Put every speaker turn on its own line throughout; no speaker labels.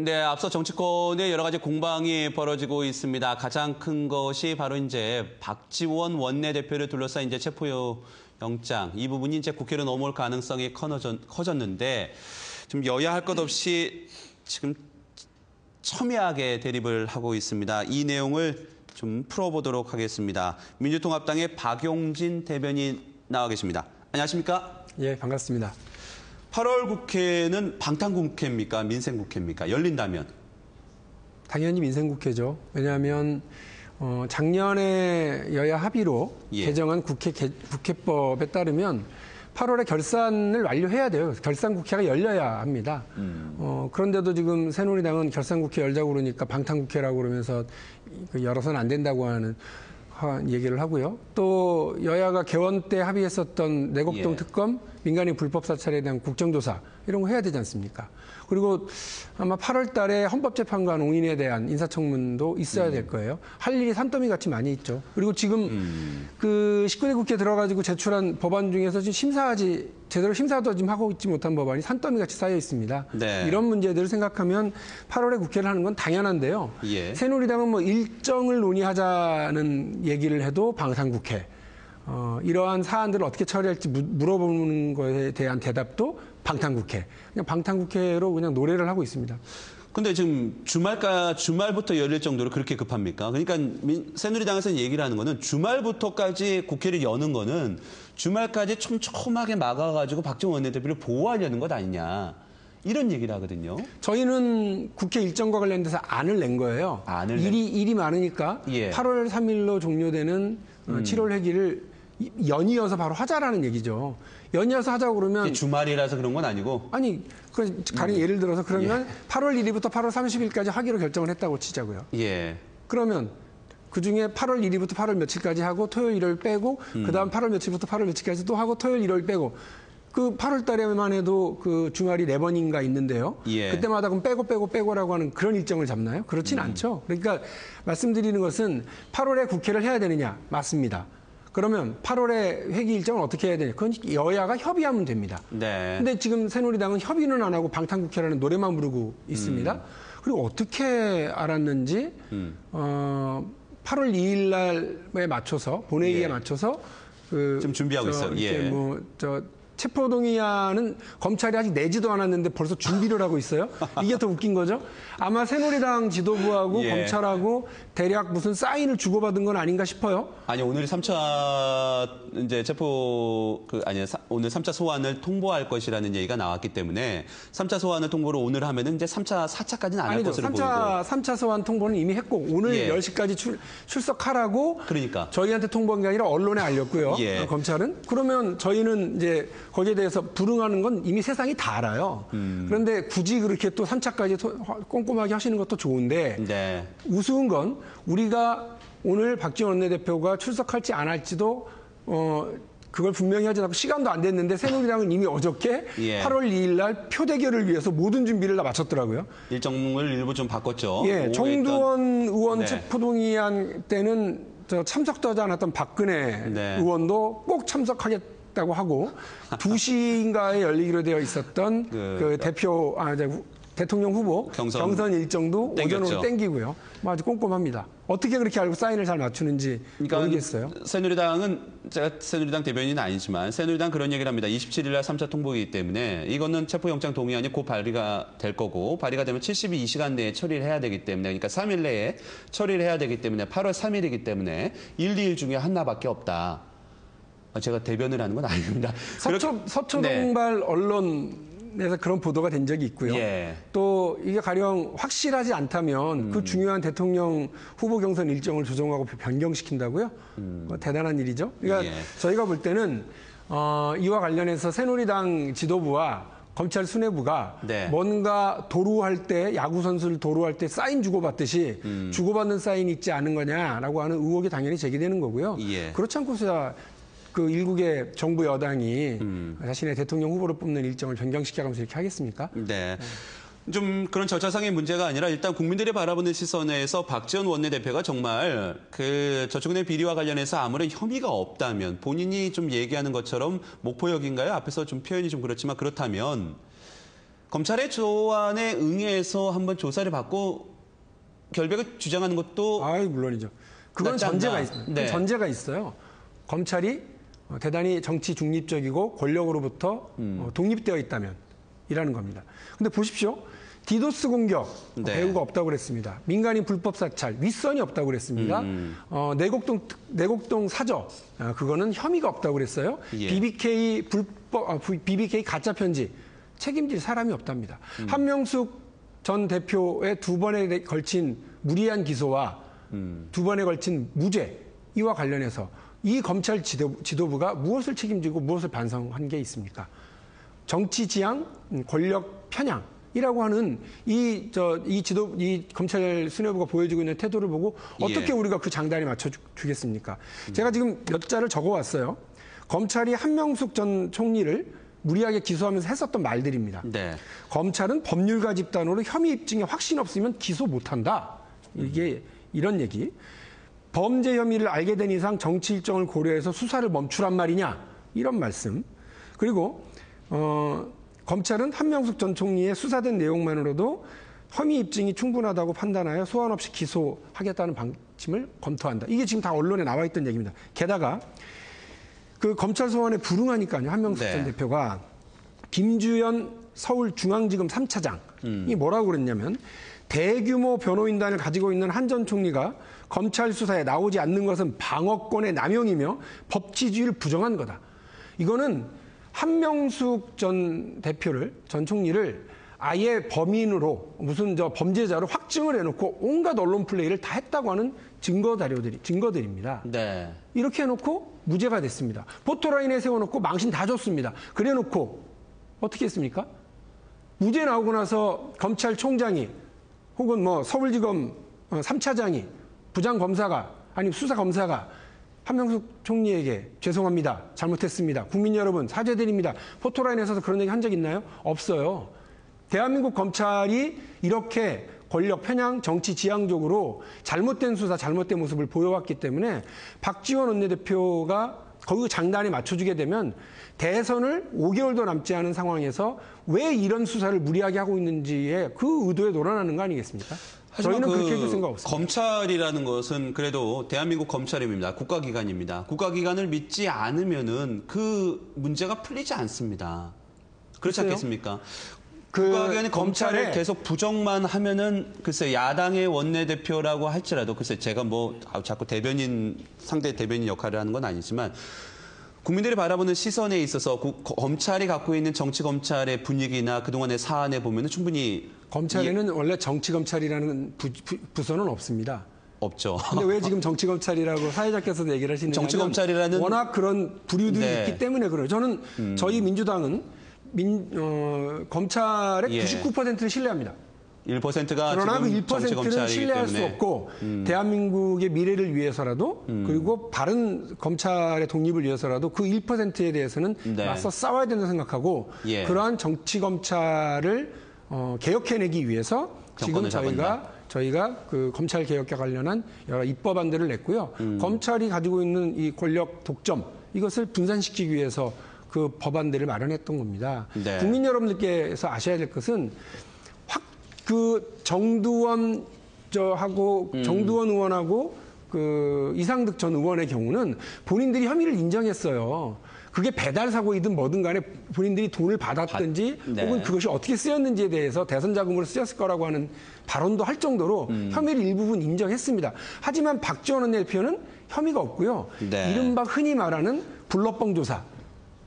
네, 앞서 정치권에 여러 가지 공방이 벌어지고 있습니다. 가장 큰 것이 바로 이제 박지원 원내대표를 둘러싼 이제 체포영장. 이 부분이 이제 국회로 넘어올 가능성이 커졌는데 지금 여야 할 것 없이 지금 첨예하게 대립을 하고 있습니다. 이 내용을 좀 풀어보도록 하겠습니다. 민주통합당의 박용진 대변인 나와 계십니다. 안녕하십니까?
예, 반갑습니다.
8월 국회는 방탄국회입니까? 민생국회입니까? 열린다면?
당연히 민생국회죠. 왜냐하면 작년에 여야 합의로 개정한 국회법에 따르면 8월에 결산을 완료해야 돼요. 결산국회가 열려야 합니다. 그런데도 지금 새누리당은 결산국회 열자고 그러니까 방탄국회라고 그러면서 열어서는 안 된다고 하는 얘기를 하고요. 또 여야가 개원 때 합의했었던 내곡동 특검, 민간인 불법 사찰에 대한 국정조사 이런 거 해야 되지 않습니까? 그리고 아마 8월 달에 헌법재판관 옹인에 대한 인사청문도 있어야 될 거예요. 할 일이 산더미 같이 많이 있죠. 그리고 지금 그 19대 국회 들어가지고 제출한 법안 중에서 지금 제대로 심사도 지금 하고 있지 못한 법안이 산더미 같이 쌓여 있습니다. 네. 이런 문제들을 생각하면 8월에 국회를 하는 건 당연한데요. 새누리당은 뭐 일정을 논의하자는 얘기를 해도 방탄국회. 이러한 사안들을 어떻게 처리할지 물어보는 것에 대한 대답도 방탄국회. 그냥 방탄국회로 그냥 노래를 하고 있습니다.
근데 지금 주말부터 열릴 정도로 그렇게 급합니까? 그러니까 새누리당에서는 얘기를 하는 거는 주말부터까지 국회를 여는 거는 주말까지 촘촘하게 막아가지고 박지원 원내대표를 보호하려는 것 아니냐. 이런 얘기를 하거든요. 저희는
국회 일정과 관련돼서 안을 낸 거예요. 일이 많으니까 8월 3일로 종료되는 7월 회기를 연이어서 바로 하자라는 얘기죠. 연이어서 하자고 그러면
주말이라서 그런 건 아니고?
아니, 가령 예를 들어서 그러면 8월 1일부터 8월 30일까지 하기로 결정을 했다고 치자고요. 그러면 그중에 8월 1일부터 8월 며칠까지 하고 토요일, 일요일 빼고 그다음 8월 며칠부터 8월 며칠까지 또 하고 토요일, 일요일 빼고 그 8월 달에만 해도 그 주말이 4번인가 있는데요. 그때마다 그럼 빼고라고 하는 그런 일정을 잡나요? 그렇진 않죠. 그러니까 말씀드리는 것은 8월에 국회를 해야 되느냐? 맞습니다. 그러면 8월에 회기 일정을 어떻게 해야 되냐? 그건 여야가 협의하면 됩니다. 근데 지금 새누리당은 협의는 안 하고 방탄국회라는 노래만 부르고 있습니다. 그리고 어떻게 알았는지 8월 2일 날에 맞춰서 본회의에 맞춰서
좀 준비하고 있어요.
체포동의안은 검찰이 아직 내지도 않았는데 벌써 준비를 하고 있어요. 이게 더 웃긴 거죠. 아마 새누리당 지도부하고 검찰하고 대략 무슨 사인을 주고받은 건 아닌가 싶어요.
아니, 오늘 3차 이제 오늘 3차 소환을 통보할 것이라는 얘기가 나왔기 때문에 3차 소환을 통보를 오늘 하면은 이제 3차, 4차까지는 안 할 것으로 보이고.
3차 소환 통보는 이미 했고 오늘 10시까지 출석하라고 저희한테 통보한 게 아니라 언론에 알렸고요. 검찰은. 그러면 저희는 이제 거기에 대해서 불응하는 건 이미 세상이 다 알아요. 그런데 굳이 그렇게 또 3차까지 꼼꼼하게 하시는 것도 좋은데 우스운 건 우리가 오늘 박지원 원내대표가 출석할지 안 할지도 그걸 분명히 하지 않고 시간도 안 됐는데 새누리당은 이미 어저께 8월 2일 날 표대결을 위해서 모든 준비를 다 마쳤더라고요.
일정을 일부 좀 바꿨죠.
정두원 의원 체포동의안 때는 참석도 하지 않았던 박근혜 의원도 꼭 참석하겠다고 하고 2시인가에 열리기로 되어 있었던 대통령 후보 경선 일정도 오전으로 땡기고요. 아주 꼼꼼합니다. 어떻게 그렇게 알고 사인을 잘 맞추는지 모르겠어요.
제가 새누리당 대변인은 아니지만 새누리당 그런 얘기를 합니다. 27일 날 3차 통보이기 때문에 이거는 체포영장 동의안이 곧 발의가 될 거고 발의가 되면 72시간 내에 처리를 해야 되기 때문에 그러니까 3일 내에 처리를 해야 되기 때문에 8월 3일이기 때문에 1, 2일 중에 하나밖에 없다. 제가 대변을 하는 건 아닙니다.
서초동발 언론에서 그런 보도가 된 적이 있고요. 또 이게 가령 확실하지 않다면 그 중요한 대통령 후보 경선 일정을 조정하고 변경시킨다고요? 대단한 일이죠. 그러니까 저희가 볼 때는 이와 관련해서 새누리당 지도부와 검찰 수뇌부가 뭔가 도루할 때 야구 선수를 도루할 때 사인 주고받듯이 주고받는 사인이 있지 않은 거냐라고 하는 의혹이 당연히 제기되는 거고요. 그렇지 않고서야 그 일국의 정부 여당이 자신의 대통령 후보를 뽑는 일정을 변경시켜가면서 이렇게 하겠습니까?
좀 그런 절차상의 문제가 아니라 일단 국민들이 바라보는 시선에서 박지원 원내대표가 정말 그 저축은행 비리와 관련해서 아무런 혐의가 없다면 본인이 좀 얘기하는 것처럼 목포역인가요? 앞에서 좀 표현이 좀 그렇지만 그렇다면 검찰의 조안에 응해서 한번 조사를 받고 결백을 주장하는 것도
물론이죠. 그건 전제가 있어요.
네.
전제가 있어요. 검찰이 대단히 정치 중립적이고 권력으로부터 독립되어 있다면 이라는 겁니다. 근데 보십시오. 디도스 공격
네.
배후가 없다고 그랬습니다. 민간인 불법 사찰 윗선이 없다고 그랬습니다. 내곡동 사저 그거는 혐의가 없다고 그랬어요.
예.
BBK 가짜 편지 책임질 사람이 없답니다. 한명숙 전 대표의 2번에 걸친 무리한 기소와 2번에 걸친 무죄 이와 관련해서 이 검찰 지도부가 무엇을 책임지고 무엇을 반성한 게 있습니까? 정치 지향, 권력 편향이라고 하는 이 검찰 수뇌부가 보여주고 있는 태도를 보고 어떻게
예.
우리가 그 장단에 맞춰주겠습니까? 제가 지금 몇 자를 적어왔어요. 검찰이 한명숙 전 총리를 무리하게 기소하면서 했었던 말들입니다.
네.
검찰은 법률가 집단으로 혐의 입증에 확신 없으면 기소 못한다. 이게 이런 얘기. 범죄 혐의를 알게 된 이상 정치 일정을 고려해서 수사를 멈추란 말이냐. 이런 말씀. 그리고 검찰은 한명숙 전 총리의 수사된 내용만으로도 혐의 입증이 충분하다고 판단하여 소환 없이 기소하겠다는 방침을 검토한다. 이게 지금 다 언론에 나와 있던 얘기입니다. 게다가 그 검찰 소환에 불응하니까요. 한명숙 전 대표가 김주연 서울중앙지검 3차장이 뭐라고 그랬냐면 대규모 변호인단을 가지고 있는 한 전 총리가 검찰 수사에 나오지 않는 것은 방어권의 남용이며 법치주의를 부정한 거다. 이거는 한명숙 전 총리를 아예 범인으로 무슨 범죄자로 확증을 해놓고 온갖 언론 플레이를 다 했다고 하는 증거들입니다.
네.
이렇게 해놓고 무죄가 됐습니다. 포토라인에 세워놓고 망신 다 줬습니다. 그래놓고 어떻게 했습니까? 무죄 나오고 나서 검찰총장이 혹은 서울지검 3차장이 부장검사가 아니 수사검사가 한명숙 총리에게 죄송합니다. 잘못했습니다. 국민 여러분 사죄드립니다. 포토라인에서 그런 얘기 한 적 있나요? 없어요. 대한민국 검찰이 이렇게 권력 편향, 정치 지향적으로 잘못된 수사, 잘못된 모습을 보여왔기 때문에 박지원 원내대표가 거기 장단에 맞춰주게 되면 대선을 5개월도 남지 않은 상황에서 왜 이런 수사를 무리하게 하고 있는지에 그 의도에 놀아나는 거 아니겠습니까? 저희는 그렇게 해줄 생각 없습니다.
검찰이라는 것은 그래도 대한민국 검찰입니다. 국가기관입니다. 국가기관을 믿지 않으면은 그 문제가 풀리지 않습니다. 그렇지 않겠습니까? 국가기관이 검찰을 계속 부정만 하면은 글쎄 야당의 원내대표라고 할지라도 글쎄 제가 자꾸 상대 대변인 역할을 하는 건 아니지만 국민들이 바라보는 시선에 있어서 검찰이 갖고 있는 정치 검찰의 분위기나 그동안의 사안에 보면은 충분히
검찰에는 원래 정치 검찰이라는 부서는 없습니다.
없죠.
근데 왜 지금 정치 검찰이라고 사회자께서도 얘기를 하시느냐?
정치 검찰이라는
워낙 그런 부류들이 있기 때문에 그래요. 저는 저희 민주당은 검찰의 99%를 신뢰합니다.
1%가
그러나 그
지금 정치
1%는
검찰이기
신뢰할
때문에.
수 없고 대한민국의 미래를 위해서라도 그리고 바른 검찰의 독립을 위해서라도 그 1%에 대해서는 맞서 싸워야 된다고 생각하고 그러한 정치 검찰을 개혁해내기 위해서 지금 저희가 그 검찰 개혁과 관련한 여러 입법안들을 냈고요. 검찰이 가지고 있는 이 권력 독점 이것을 분산시키기 위해서 그 법안들을 마련했던 겁니다.
네.
국민 여러분들께서 아셔야 될 것은 정두원 의원하고 그 이상득 전 의원의 경우는 본인들이 혐의를 인정했어요. 그게 배달 사고이든 뭐든 간에 본인들이 돈을 받았든지 혹은 그것이 어떻게 쓰였는지에 대해서 대선 자금으로 쓰였을 거라고 하는 발언도 할 정도로 혐의를 일부분 인정했습니다. 하지만 박지원 원내대표는 혐의가 없고요. 이른바 흔히 말하는 불법뻥 조사.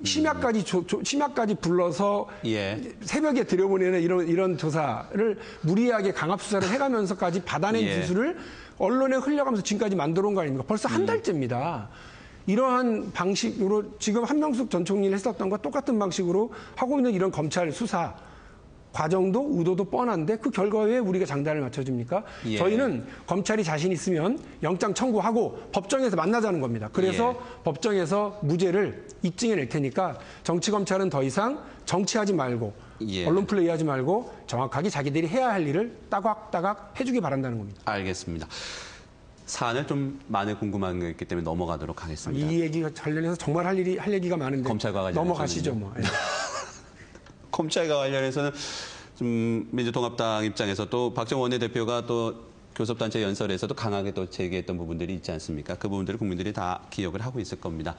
심야까지 불러서 새벽에 들여보내는 이런 조사를 무리하게 강압 수사를 해가면서까지 받아낸 기술을 언론에 흘려가면서 지금까지 만들어 온 거 아닙니까? 벌써 한 달째입니다. 이러한 방식으로 지금 한명숙 전 총리를 했었던 것과 똑같은 방식으로 하고 있는 이런 검찰 수사 과정도 의도도 뻔한데 그 결과에 우리가 장단을 맞춰줍니까? 저희는 검찰이 자신 있으면 영장 청구하고 법정에서 만나자는 겁니다. 그래서 법정에서 무죄를 입증해낼 테니까 정치검찰은 더 이상 정치하지 말고 언론 플레이하지 말고 정확하게 자기들이 해야 할 일을 따각따각 해주기 바란다는 겁니다.
알겠습니다. 사안을 좀 많이 궁금한 게 있기 때문에 넘어가도록 하겠습니다.
이 얘기가 관련해서 정말 할 얘기가 많은데
검찰과
넘어가시죠. 뭐.
콤차이가 관련해서는 좀 민주통합당 입장에서 또 박정원 원내대표가 또 교섭단체 연설에서도 강하게 또 제기했던 부분들이 있지 않습니까? 그 부분들을 국민들이 다 기억을 하고 있을 겁니다.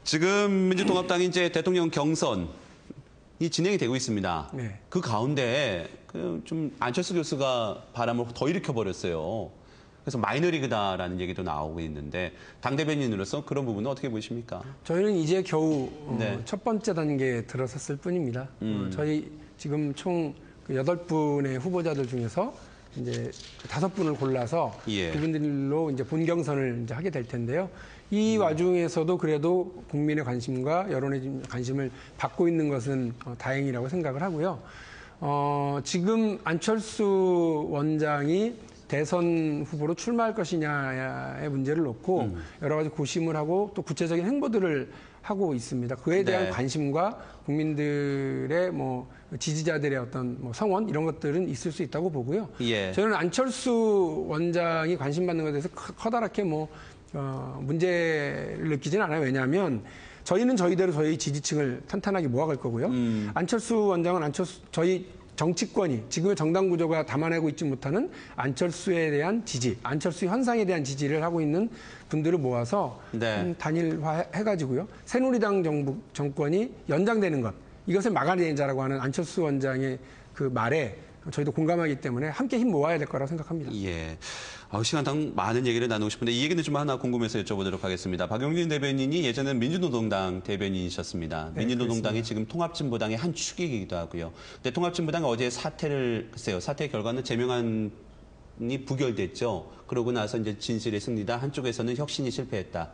지금 민주통합당이 이제 대통령 경선이 진행이 되고 있습니다.
네.
그 가운데 좀 안철수 교수가 바람을 더 일으켜버렸어요. 그래서 마이너리그다라는 얘기도 나오고 있는데 당대변인으로서 그런 부분은 어떻게 보십니까?
저희는 이제 겨우
네.
첫 번째 단계에 들어섰을 뿐입니다. 저희 지금 총 8분의 후보자들 중에서 이제 5분을 골라서
예.
그분들로 이제 본 경선을 이제 하게 될 텐데요. 이 와중에서도 그래도 국민의 관심과 여론의 관심을 받고 있는 것은 다행이라고 생각을 하고요. 지금 안철수 원장이 대선 후보로 출마할 것이냐의 문제를 놓고 여러 가지 고심을 하고 또 구체적인 행보들을 하고 있습니다. 그에 대한
네.
관심과 국민들의 지지자들의 어떤 성원 이런 것들은 있을 수 있다고 보고요.
예.
저는 안철수 원장이 관심받는 것에 대해서 커다랗게 문제를 느끼지는 않아요. 왜냐하면 저희는 저희대로 저희 지지층을 탄탄하게 모아갈 거고요. 안철수 원장은 저희 정치권이 지금의 정당 구조가 담아내고 있지 못하는 안철수에 대한 지지, 안철수 현상에 대한 지지를 하고 있는 분들을 모아서
네.
단일화해가지고요. 새누리당 정권이 연장되는 것, 이것을 막아내자라고 하는 안철수 원장의 그 말에 저희도 공감하기 때문에 함께 힘 모아야 될 거라고 생각합니다.
예. 시간당 많은 얘기를 나누고 싶은데 이 얘기는 좀 하나 궁금해서 여쭤보도록 하겠습니다. 박용진 대변인이 예전에는 민주노동당 대변인이셨습니다.
네,
민주노동당이
그렇습니다.
지금 통합진보당의 한 축이기도 하고요. 근데 통합진보당이 어제 사퇴 결과는 제명안이 부결됐죠. 그러고 나서 이제 진실의 승리다. 한쪽에서는 혁신이 실패했다.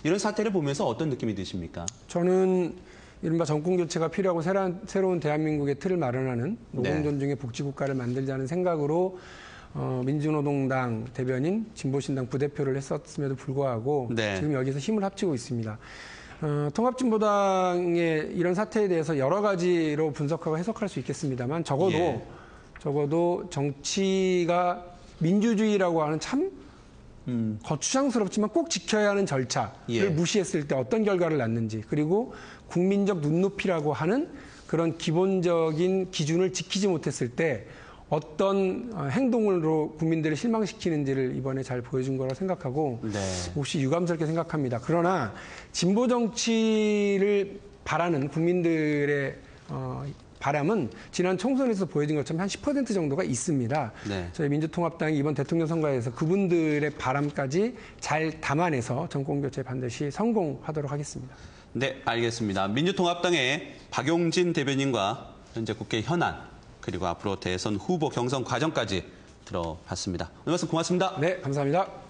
이런 사태를 보면서 어떤 느낌이 드십니까?
저는 이른바 정권 교체가 필요하고 새로운 대한민국의 틀을 마련하는 노동 존중의 복지국가를 만들자는 생각으로 민주노동당 대변인, 진보신당 부대표를 했었음에도 불구하고
네.
지금 여기서 힘을 합치고 있습니다. 통합진보당의 이런 사태에 대해서 여러 가지로 분석하고 해석할 수 있겠습니다만 적어도 정치가 민주주의라고 하는 참 거추장스럽지만 꼭 지켜야 하는 절차를 무시했을 때 어떤 결과를 낳는지, 그리고 국민적 눈높이라고 하는 그런 기본적인 기준을 지키지 못했을 때 어떤 행동으로 국민들을 실망시키는지를 이번에 잘 보여준 거라고 생각하고 몹시 유감스럽게 생각합니다. 그러나 진보 정치를 바라는 국민들의 바람은 지난 총선에서 보여진 것처럼 한 10% 정도가 있습니다.
네.
저희 민주통합당이 이번 대통령 선거에서 그분들의 바람까지 잘 담아내서 정권교체 반드시 성공하도록 하겠습니다.
네, 알겠습니다. 민주통합당의 박용진 대변인과 현재 국회 현안 그리고 앞으로 대선 후보 경선 과정까지 들어봤습니다. 오늘 말씀 고맙습니다.
네, 감사합니다.